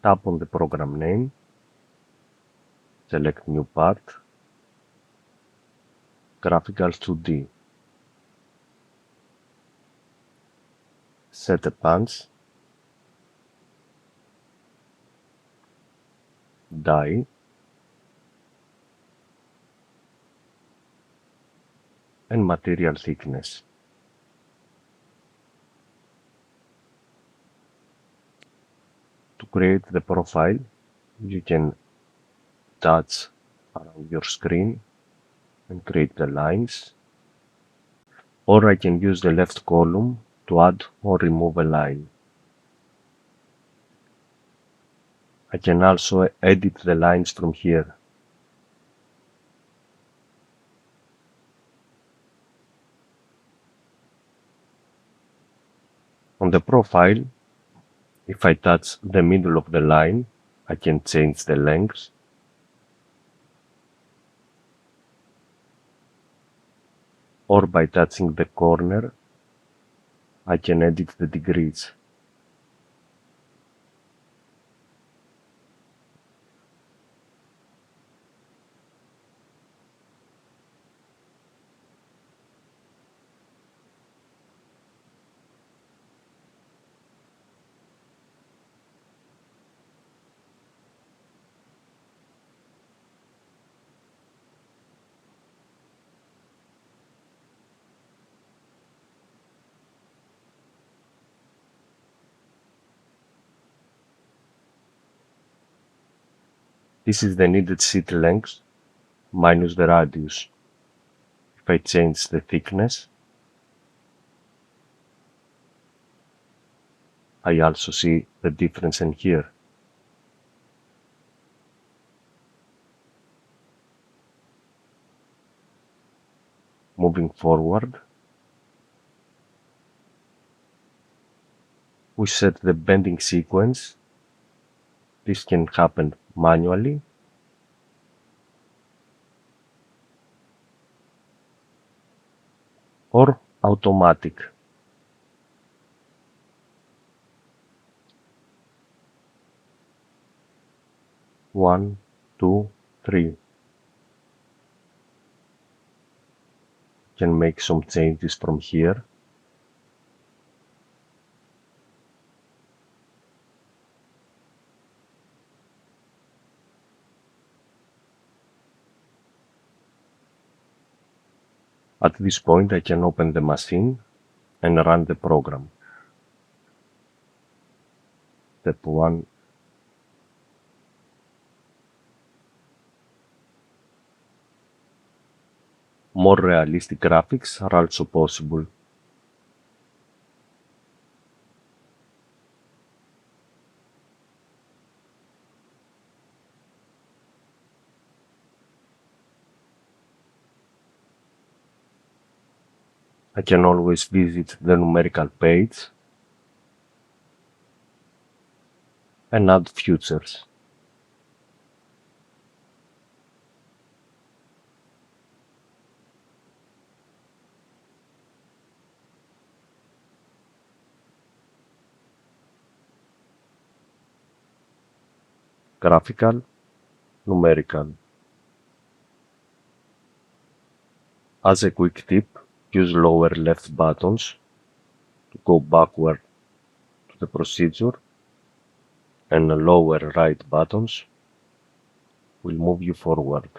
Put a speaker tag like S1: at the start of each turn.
S1: Tap on the program name, select New Part, Graphical 2D. Set a punch, die, and material thickness. To create the profile, you can touch around your screen and create the lines, or I can use the left column to add or remove a line. I can also edit the lines from here. On the profile, if I touch the middle of the line, I can change the length, or by touching the corner, I can edit the degrees. This is the needed sheet length minus the radius. If I change the thickness, I also see the difference in here. Moving forward, we set the bending sequence. This can happen manually or automatic. One, two, three. Can make some changes from here. At this point, I can open the machine and run the program. Step 1. More realistic graphics are also possible. I can always visit the numerical page and add features. Graphical, numerical. As a quick tip, use lower left buttons to go backward to the procedure, and lower right buttons will move you forward.